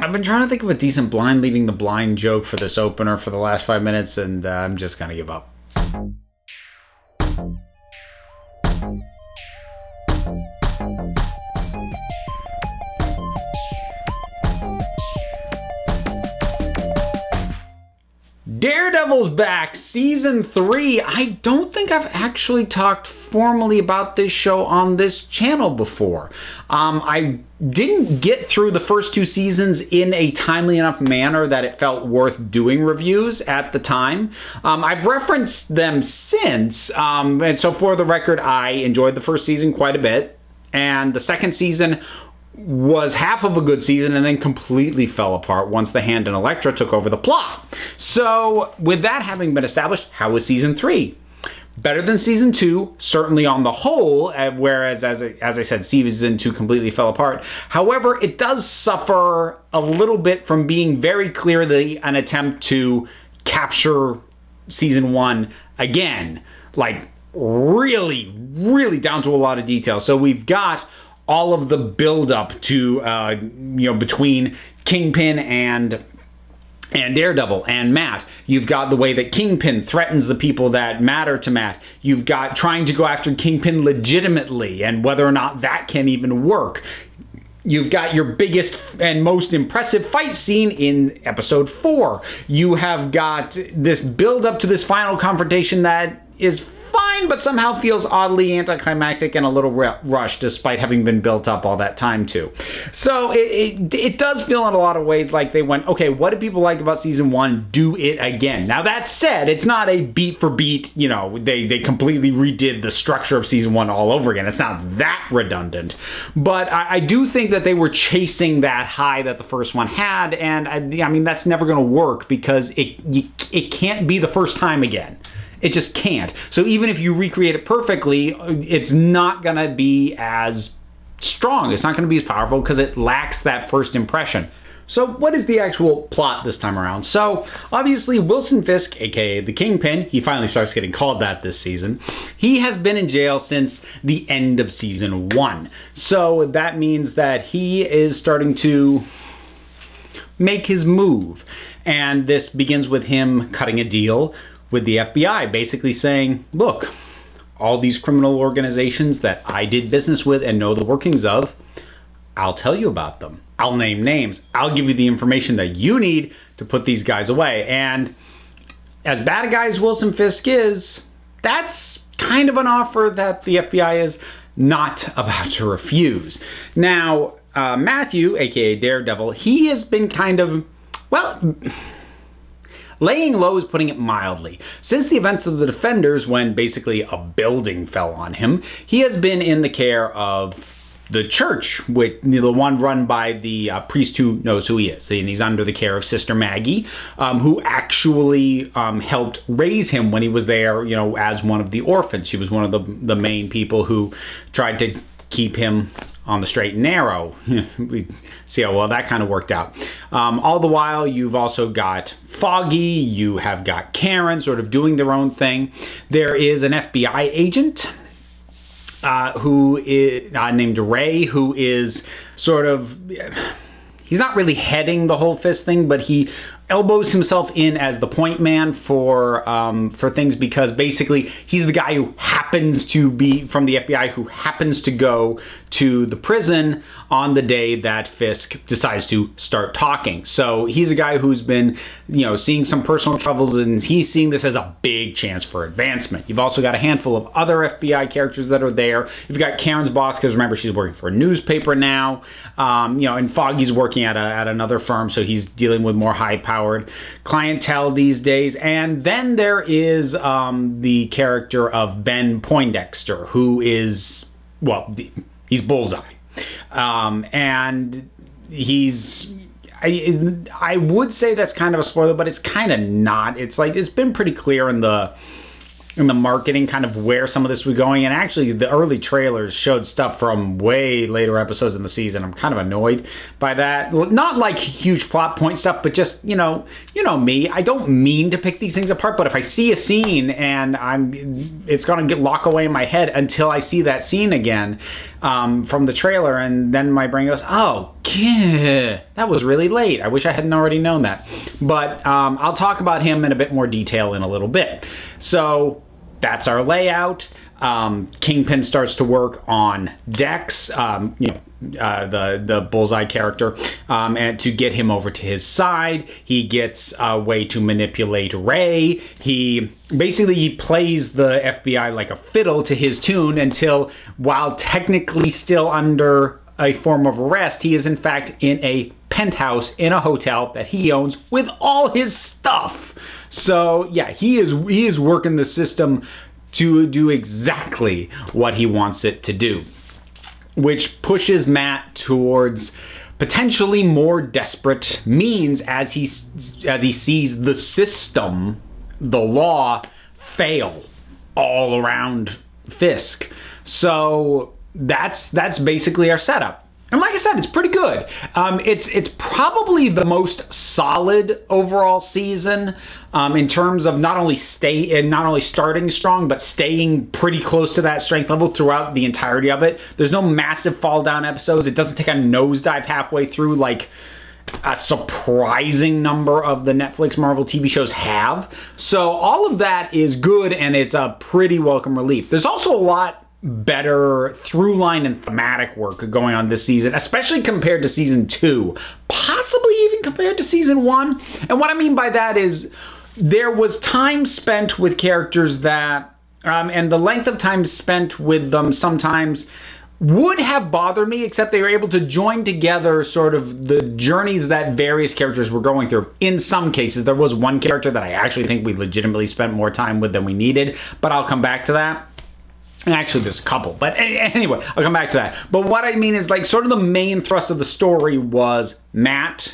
I've been trying to think of a decent blind leading the blind joke for this opener for the last 5 minutes, and I'm just gonna give up. Daredevil's back, season 3. I don't think I've actually talked formally about this show on this channel before. I didn't get through the first 2 seasons in a timely enough manner that it felt worth doing reviews at the time. I've referenced them since, and so for the record, I enjoyed the first season quite a bit, and the second season was half of a good season and then completely fell apart once the Hand and Elektra took over the plot. So with that having been established, how was season 3? Better than season 2, certainly on the whole, whereas as I said, season 2 completely fell apart. However, it does suffer a little bit from being very clearly an attempt to capture season 1 again, like really, really down to a lot of detail. So we've got all of the build-up to, between Kingpin and Daredevil and Matt. You've got the way that Kingpin threatens the people that matter to Matt. You've got trying to go after Kingpin legitimately and whether or not that can even work. You've got your biggest and most impressive fight scene in episode 4. You have got this build-up to this final confrontation that is fine, but somehow feels oddly anticlimactic and a little rushed, despite having been built up all that time too. So it does feel in a lot of ways like they went, okay, what do people like about season 1? Do it again. Now that said, it's not a beat for beat, they completely redid the structure of season 1 all over again. It's not that redundant, but I do think that they were chasing that high that the first one had, and I mean that's never going to work because it can't be the first time again. It just can't. So even if you recreate it perfectly, it's not going to be as strong. It's not going to be as powerful because it lacks that first impression. So what is the actual plot this time around? So obviously Wilson Fisk, aka the Kingpin, he finally starts getting called that this season. He has been in jail since the end of season 1. So that means that he is starting to make his move. And this begins with him cutting a deal with the FBI, basically saying, look, all these criminal organizations that I did business with and know the workings of, I'll tell you about them. I'll name names. I'll give you the information that you need to put these guys away. And as bad a guy as Wilson Fisk is, that's kind of an offer that the FBI is not about to refuse. Now, Matthew, aka Daredevil, he has been kind of, well, laying low is putting it mildly. Since the events of the Defenders, when basically a building fell on him, he has been in the care of the church, with the one run by the priest who knows who he is. And he's under the care of Sister Maggie, who actually helped raise him when he was there, as one of the orphans. She was one of the main people who tried to keep him on the straight and narrow. We see how well that kind of worked out. All the while, you've also got Foggy, you have got Karen sort of doing their own thing. There is an FBI agent who is named Ray, who is sort of, he's not really heading the whole Fist thing, but he elbows himself in as the point man for things, because basically he's the guy who happens to be from the FBI, who happens to go to the prison on the day that Fisk decides to start talking. So he's a guy who's been, seeing some personal troubles, and he's seeing this as a big chance for advancement. You've also got a handful of other FBI characters that are there. You've got Karen's boss, because remember, she's working for a newspaper now. And Foggy's working at another firm, so he's dealing with more high-powered clientele these days. And then there is the character of Ben Poindexter, who is, well, he's Bullseye. And he's, I would say that's kind of a spoiler, but it's kind of not. It's like, it's been pretty clear in the marketing kind of where some of this was going, and actually the early trailers showed stuff from way later episodes in the season. I'm kind of annoyed by that. Not like huge plot point stuff, but just, you know me, I don't mean to pick these things apart, but if I see a scene and it's gonna lock away in my head until I see that scene again, from the trailer, and then my brain goes, oh, that was really late. I wish I hadn't already known that. But I'll talk about him in a bit more detail in a little bit. So that's our layout. Kingpin starts to work on Dex, the Bullseye character, and to get him over to his side. He gets a way to manipulate Ray. He plays the FBI like a fiddle to his tune until, while technically still under a form of arrest, he is in fact in a penthouse in a hotel that he owns with all his stuff. So yeah, he is working the system to do exactly what he wants it to do, which pushes Matt towards potentially more desperate means as he sees the system, the law, fail all around Fisk. So that's basically our setup. And like I said, it's pretty good. It's probably the most solid overall season in terms of not only starting strong, but staying pretty close to that strength level throughout the entirety of it. There's no massive fall down episodes. It doesn't take a nosedive halfway through like a surprising number of the Netflix Marvel TV shows have. So all of that is good, and it's a pretty welcome relief. There's also a lot better through line and thematic work going on this season, especially compared to season 2, possibly even compared to season 1. And what I mean by that is there was time spent with characters that, and the length of time spent with them sometimes would have bothered me, except they were able to join together sort of the journeys that various characters were going through. In some cases, there was one character that I actually think we legitimately spent more time with than we needed, but I'll come back to that. And actually, there's a couple, but anyway, I'll come back to that. But what I mean is, like, sort of the main thrust of the story was Matt,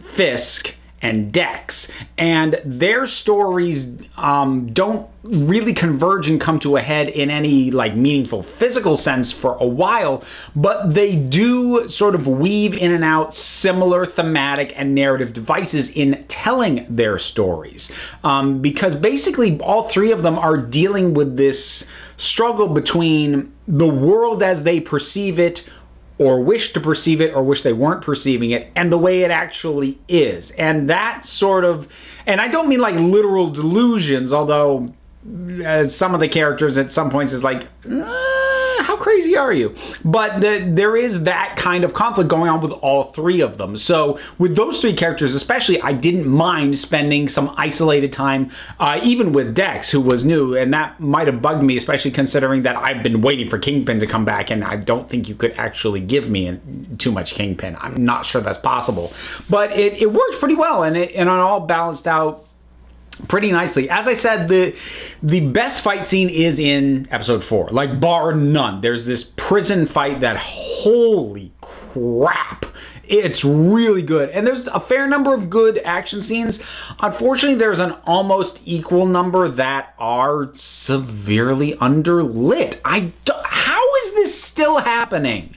Fisk, and Dex, and their stories don't really converge and come to a head in any like meaningful physical sense for a while, but they do sort of weave in and out similar thematic and narrative devices in telling their stories, because basically all three of them are dealing with this struggle between the world as they perceive it, or wish to perceive it, or wish they weren't perceiving it, and the way it actually is. And that sort of, and I don't mean like literal delusions, although some of the characters at some points is like, how crazy are you? But there is that kind of conflict going on with all three of them. So with those three characters especially, I didn't mind spending some isolated time, even with Dex, who was new, and that might have bugged me, especially considering that I've been waiting for Kingpin to come back, and I don't think you could actually give me too much Kingpin. I'm not sure that's possible. But it worked pretty well, and it all balanced out pretty nicely. As I said, the best fight scene is in episode 4, like bar none. There's this prison fight that, holy crap, it's really good. And there's a fair number of good action scenes. Unfortunately, there's an almost equal number that are severely underlit. How is this still happening?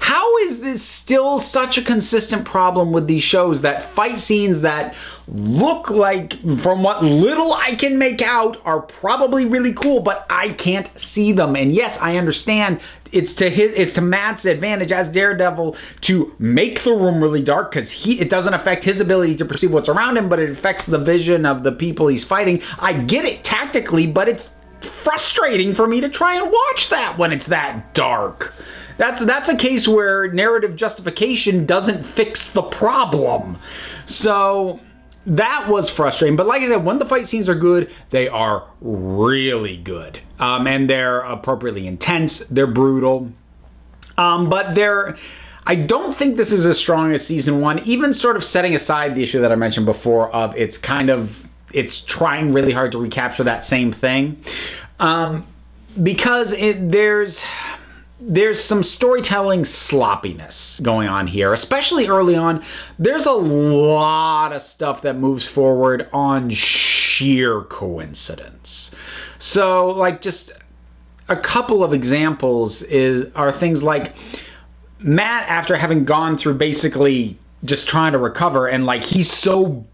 How is this still such a consistent problem with these shows, that fight scenes that look like, from what little I can make out, are probably really cool, but I can't see them? And yes, I understand it's to Matt's advantage as Daredevil to make the room really dark, because it doesn't affect his ability to perceive what's around him, but it affects the vision of the people he's fighting. I get it tactically, but it's frustrating for me to try and watch that when it's that dark. That's a case where narrative justification doesn't fix the problem. So that was frustrating. But like I said, when the fight scenes are good, they are really good. And they're appropriately intense. They're brutal. But I don't think this is as strong as season 1, even sort of setting aside the issue that I mentioned before of it's trying really hard to recapture that same thing. Because there's some storytelling sloppiness going on here, especially early on. There's a lot of stuff that moves forward on sheer coincidence. So, like, just a couple of examples are things like Matt, after having gone through basically just trying to recover, and like he's so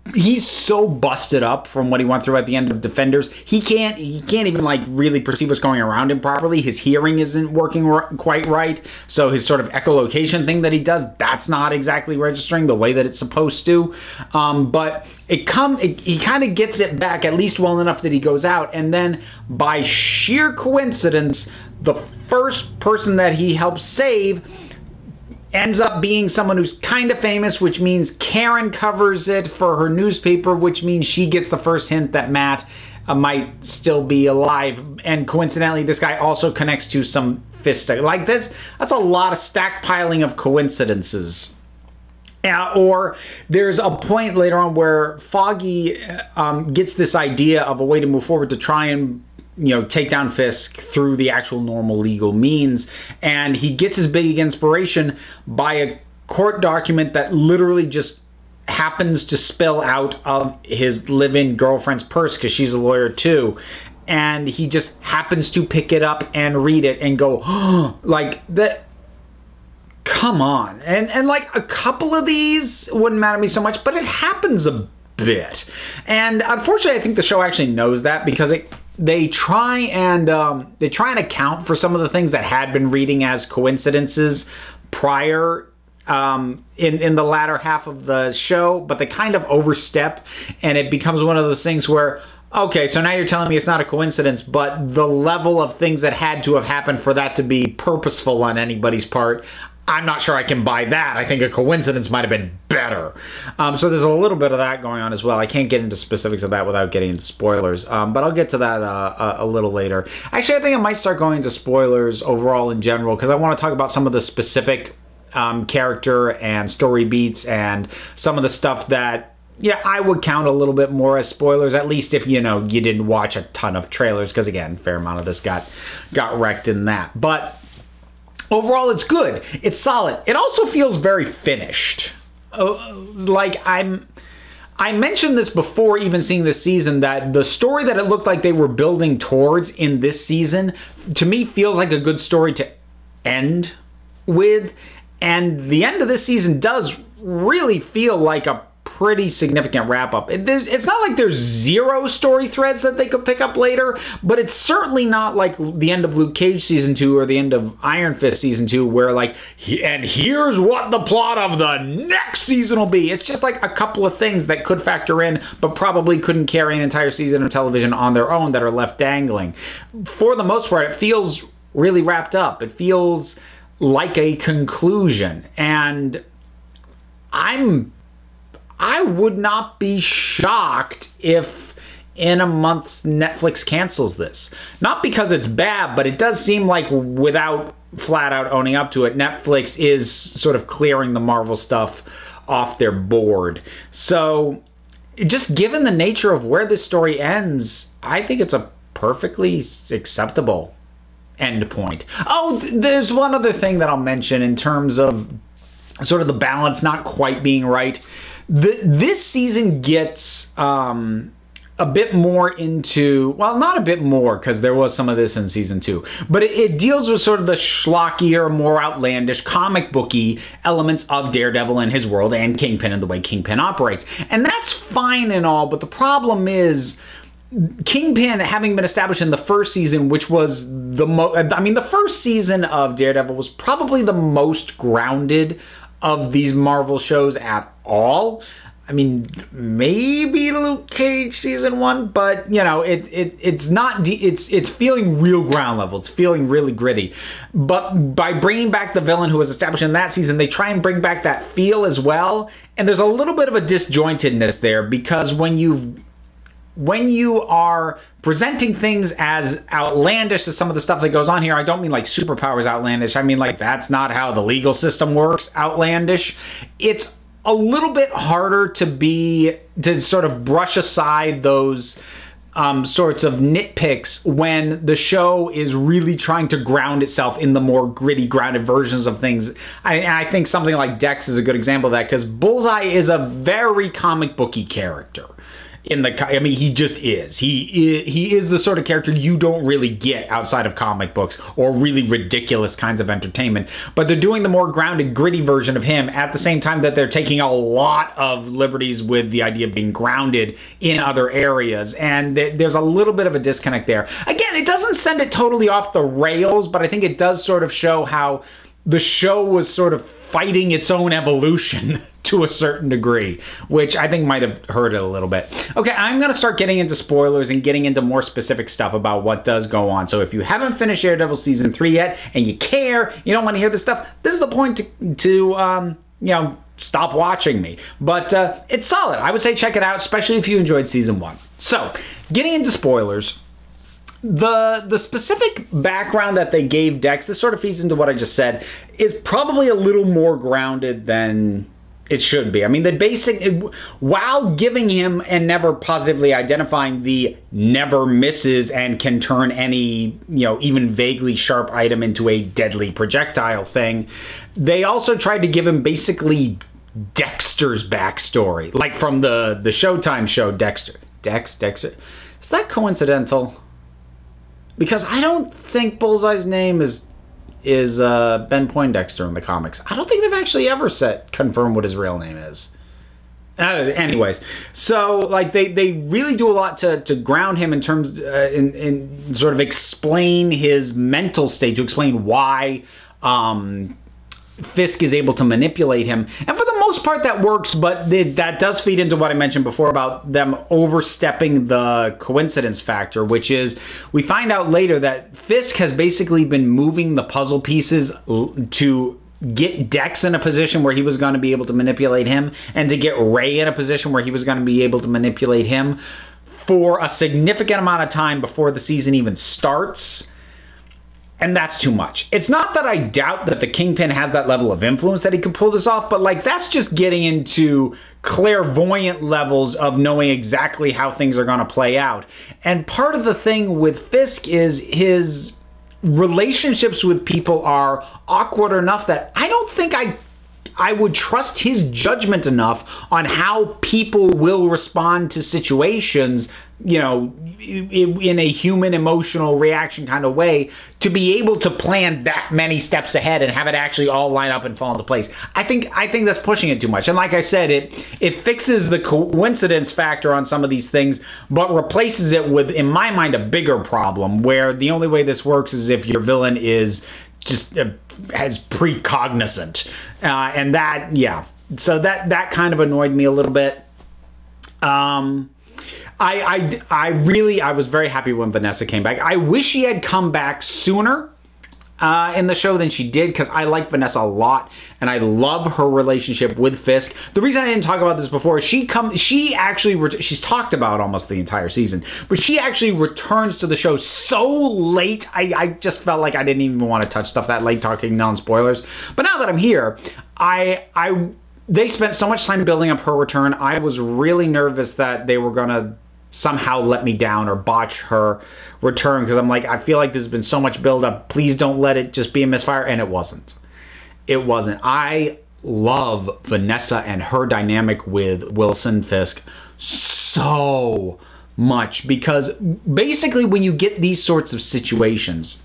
busted up from what he went through at the end of Defenders. He can't even like really perceive what's going around him properly. His hearing isn't working quite right, so his sort of echolocation thing that he does, that's not exactly registering the way that it's supposed to. But he kind of gets it back at least well enough that he goes out, and then by sheer coincidence, the first person that he helps save ends up being someone who's kind of famous, which means Karen covers it for her newspaper, which means she gets the first hint that Matt might still be alive. And coincidentally, this guy also connects to some fist. Like this, that's a lot of stackpiling of coincidences. Or there's a point later on where Foggy gets this idea of a way to move forward to try and take down Fisk through the actual normal legal means, and he gets his big inspiration by a court document that literally just happens to spill out of his live-in girlfriend's purse, because she's a lawyer too, and he just happens to pick it up and read it and go, oh, like that. Come on. And like a couple of these wouldn't matter to me so much, but it happens a bit, and unfortunately I think the show actually knows that, because they try and account for some of the things that had been reading as coincidences prior in the latter half of the show, but they kind of overstep, and it becomes one of those things where, okay, so now you're telling me it's not a coincidence, but the level of things that had to have happened for that to be purposeful on anybody's part, I'm not sure I can buy that. I think a coincidence might have been better. So there's a little bit of that going on as well. I can't get into specifics of that without getting into spoilers, but I'll get to that a little later. Actually, I think I might start going into spoilers overall in general, because I want to talk about some of the specific character and story beats and some of the stuff that, yeah, I would count a little bit more as spoilers, at least if, you didn't watch a ton of trailers, because again, a fair amount of this got wrecked in that. But overall, it's good. It's solid. It also feels very finished. Like I mentioned this before even seeing this season, that the story that it looked like they were building towards in this season, to me, feels like a good story to end with. And the end of this season does really feel like a pretty significant wrap-up. It's not like there's zero story threads that they could pick up later, but it's certainly not like the end of Luke Cage Season 2 or the end of Iron Fist Season 2, where like, and here's what the plot of the next season will be. It's just like a couple of things that could factor in, but probably couldn't carry an entire season of television on their own, that are left dangling. For the most part, it feels really wrapped up. It feels like a conclusion, and I would not be shocked if in a month Netflix cancels this. Not because it's bad, but it does seem like, without flat out owning up to it, Netflix is sort of clearing the Marvel stuff off their board. So just given the nature of where this story ends, I think it's a perfectly acceptable end point. Oh, there's one other thing that I'll mention in terms of sort of the balance not quite being right. This season gets a bit more into, well, not a bit more, because there was some of this in Season 2, but it deals with sort of the schlockier, more outlandish, comic booky elements of Daredevil and his world, and Kingpin and the way Kingpin operates. And that's fine and all, but the problem is, Kingpin, having been established in the first season, which was the first season of Daredevil was probably the most grounded of these Marvel shows at all. I mean, maybe Luke Cage Season 1, but it's not. It's feeling real ground level. It's feeling really gritty. But by bringing back the villain who was established in that season, they try and bring back that feel as well. And there's a little bit of a disjointedness there, because when you are presenting things as outlandish as some of the stuff that goes on here, I don't mean like superpowers outlandish. I mean like that's not how the legal system works outlandish. It's a little bit harder to sort of brush aside those sorts of nitpicks when the show is really trying to ground itself in the more gritty, grounded versions of things. I think something like Dex is a good example of that, because Bullseye is a very comic booky character. I mean, he just is. He is the sort of character you don't really get outside of comic books or really ridiculous kinds of entertainment. But they're doing the more grounded, gritty version of him at the same time that they're taking a lot of liberties with the idea of being grounded in other areas. And there's a little bit of a disconnect there. Again, it doesn't send it totally off the rails, but I think it does sort of show how the show was sort of fighting its own evolution to a certain degree, which I think might have hurt it a little bit. Okay, I'm going to start getting into spoilers and getting into more specific stuff about what does go on. So if you haven't finished Daredevil Season 3 yet, and you care, you don't want to hear this stuff, this is the point to you know, stop watching me. But it's solid. I would say check it out, especially if you enjoyed Season 1. So, getting into spoilers, the specific background that they gave Dex, this sort of feeds into what I just said, is probably a little more grounded than it should be. I mean, the basic, while giving him and never positively identifying the never misses and can turn any, you know, even vaguely sharp item into a deadly projectile thing, they also tried to give him basically Dexter's backstory, like from the Showtime show Dexter. Dexter. Is that coincidental? Because I don't think Bullseye's name is Ben Poindexter in the comics. I don't think they've actually ever confirmed what his real name is. Anyways, so like they really do a lot to ground him in terms in sort of explain his mental state, to explain why Fisk is able to manipulate him. And for the most part that works, but that does feed into what I mentioned before about them overstepping the coincidence factor, which is we find out later that Fisk has basically been moving the puzzle pieces to get Dex in a position where he was going to be able to manipulate him, and to get Ray in a position where he was going to be able to manipulate him for a significant amount of time before the season even starts. And that's too much. It's not that I doubt that the Kingpin has that level of influence that he could pull this off, but like that's just getting into clairvoyant levels of knowing exactly how things are going to play out. And part of the thing with Fisk is his relationships with people are awkward enough that I don't think I would trust his judgment enough on how people will respond to situations, you know, in a human emotional reaction kind of way, to be able to plan that many steps ahead and have it actually all line up and fall into place. I think that's pushing it too much. And like I said, it fixes the coincidence factor on some of these things, but replaces it with, in my mind, a bigger problem where the only way this works is if your villain is just as precognizant, and that, yeah. So that kind of annoyed me a little bit. I was very happy when Vanessa came back. I wish she had come back sooner in the show than she did, because I like Vanessa a lot and I love her relationship with Fisk. The reason I didn't talk about this before is she's talked about almost the entire season, but she actually returns to the show so late. I just felt like I didn't even want to touch stuff that late, talking non-spoilers. But now that I'm here, they spent so much time building up her return. I was really nervous that they were gonna somehow let me down or botch her return, because I'm like, I feel like there's been so much build up. Please don't let it just be a misfire. And it wasn't. It wasn't. I love Vanessa and her dynamic with Wilson Fisk so much, because basically when you get these sorts of situations,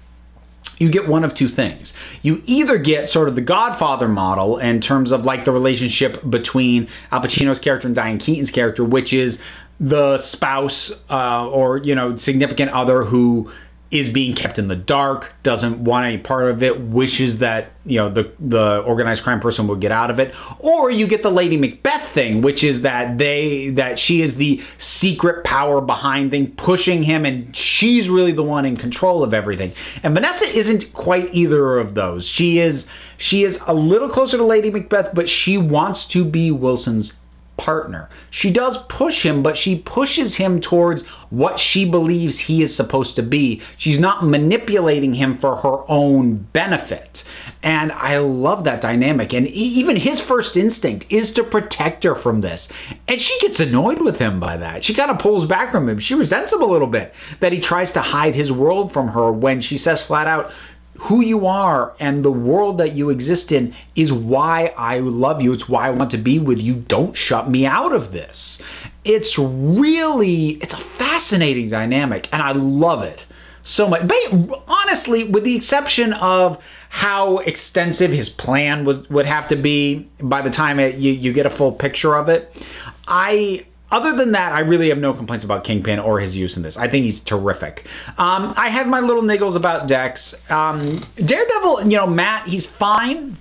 you get one of two things. You either get sort of the Godfather model in terms of like the relationship between Al Pacino's character and Diane Keaton's character, which is the spouse or, you know, significant other who is being kept in the dark, doesn't want any part of it, wishes that, you know, the organized crime person would get out of it. Or you get the Lady Macbeth thing, which is that she is the secret power behind things, pushing him, and she's really the one in control of everything. And Vanessa isn't quite either of those. She is a little closer to Lady Macbeth, but she wants to be Wilson's partner. She does push him, but she pushes him towards what she believes he is supposed to be. She's not manipulating him for her own benefit. And I love that dynamic. And even his first instinct is to protect her from this. And she gets annoyed with him by that. She kind of pulls back from him. She resents him a little bit that he tries to hide his world from her when she says flat out, who you are and the world that you exist in is why I love you. It's why I want to be with you. Don't shut me out of this. It's a fascinating dynamic, and I love it so much. But honestly, with the exception of how extensive his plan would have to be by the time you get a full picture of it, other than that, I really have no complaints about Kingpin or his use in this. I think he's terrific. I had my little niggles about Dex. Daredevil, Matt, he's fine.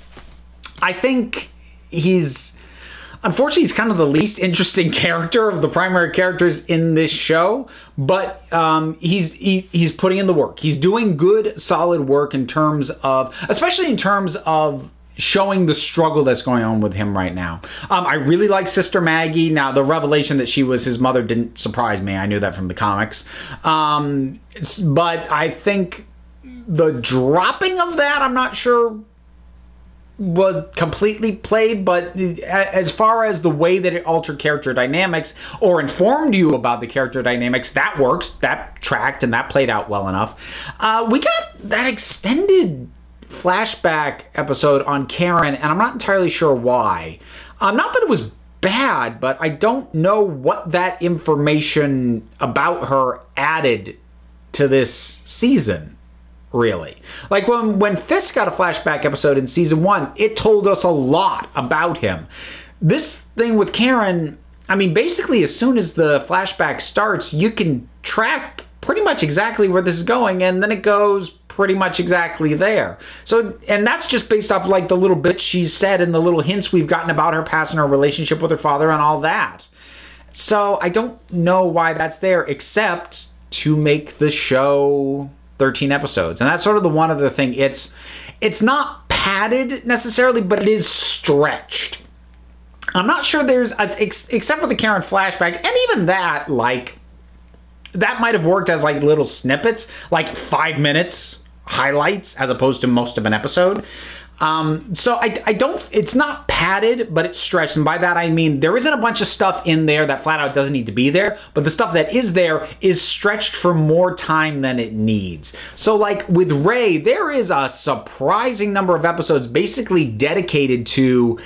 I think unfortunately, he's kind of the least interesting character of the primary characters in this show, but he's putting in the work. He's doing good, solid work especially in terms of showing the struggle that's going on with him right now. I really like Sister Maggie. Now, the revelation that she was his mother didn't surprise me. I knew that from the comics. But I think the dropping of that, I'm not sure was completely played, but as far as the way that it altered character dynamics or informed you about the character dynamics, that worked, that tracked, and that played out well enough. We got that extended flashback episode on Karen, and I'm not entirely sure why. Not that it was bad, but I don't know what that information about her added to this season, really. Like when Fisk got a flashback episode in season 1, it told us a lot about him. This thing with Karen, I mean, basically as soon as the flashback starts, you can track pretty much exactly where this is going, and then it goes pretty much exactly there. So, and that's just based off like the little bits she's said and the little hints we've gotten about her past and her relationship with her father and all that. So I don't know why that's there, except to make the show 13 episodes. And that's sort of the one other thing. It's not padded necessarily, but it is stretched. I'm not sure there's, except for the Karen flashback, and even that, like, that might have worked as like little snippets, like 5 minutes highlights as opposed to most of an episode. So I don't, it's not padded, but it's stretched. And by that, I mean, there isn't a bunch of stuff in there that flat out doesn't need to be there, but the stuff that is there is stretched for more time than it needs. So like with Ray, there is a surprising number of episodes basically dedicated to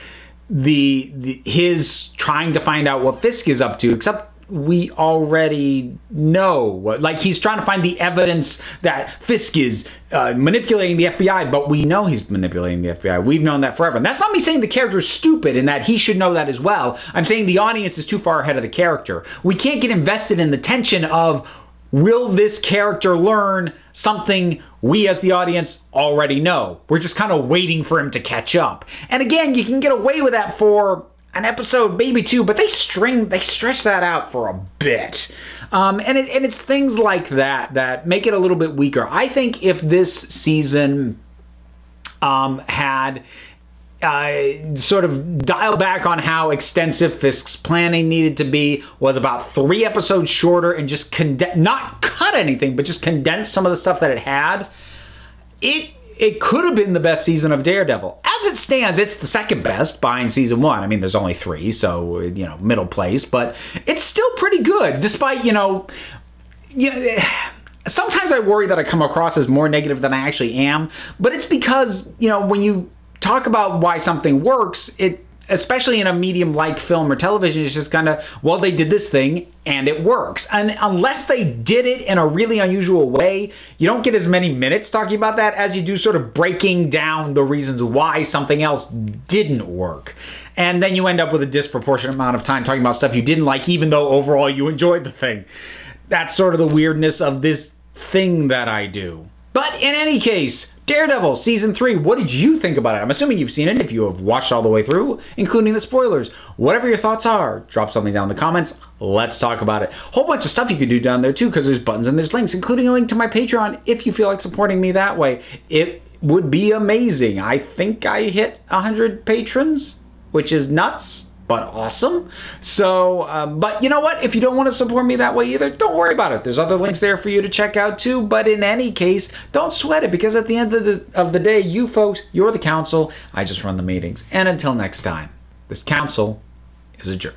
his trying to find out what Fisk is up to, except we already know what, like, he's trying to find the evidence that Fisk is manipulating the FBI, but we know he's manipulating the FBI. We've known that forever. And that's not me saying the character's stupid and that he should know that as well. I'm saying the audience is too far ahead of the character. We can't get invested in the tension of, will this character learn something we as the audience already know? We're just kind of waiting for him to catch up. And again, you can get away with that for an episode, maybe 2, but they stretch that out for a bit. And it's things like that make it a little bit weaker. I think if this season had sort of dialed back on how extensive Fisk's planning needed to be, was about 3 episodes shorter, and just not cut anything, but just condense some of the stuff that it had, it could have been the best season of Daredevil. As it stands, it's the second best behind season 1. I mean, there's only 3, so, middle place, but it's still pretty good, despite, sometimes I worry that I come across as more negative than I actually am, but it's because, when you talk about why something works, especially in a medium like film or television, it's just kind of, well, they did this thing and it works. And unless they did it in a really unusual way, you don't get as many minutes talking about that as you do sort of breaking down the reasons why something else didn't work. And then you end up with a disproportionate amount of time talking about stuff you didn't like, even though overall you enjoyed the thing. That's sort of the weirdness of this thing that I do. But in any case, Daredevil Season 3, what did you think about it? I'm assuming you've seen it if you have watched all the way through, including the spoilers. Whatever your thoughts are, drop something down in the comments. Let's talk about it. Whole bunch of stuff you can do down there too, because there's buttons and there's links, including a link to my Patreon if you feel like supporting me that way. It would be amazing. I think I hit 100 patrons, which is nuts, but awesome. So, but you know what? If you don't want to support me that way either, don't worry about it. There's other links there for you to check out too. But in any case, don't sweat it, because at the end of the day, you folks, you're the council. I just run the meetings. And until next time, this council is a jerk.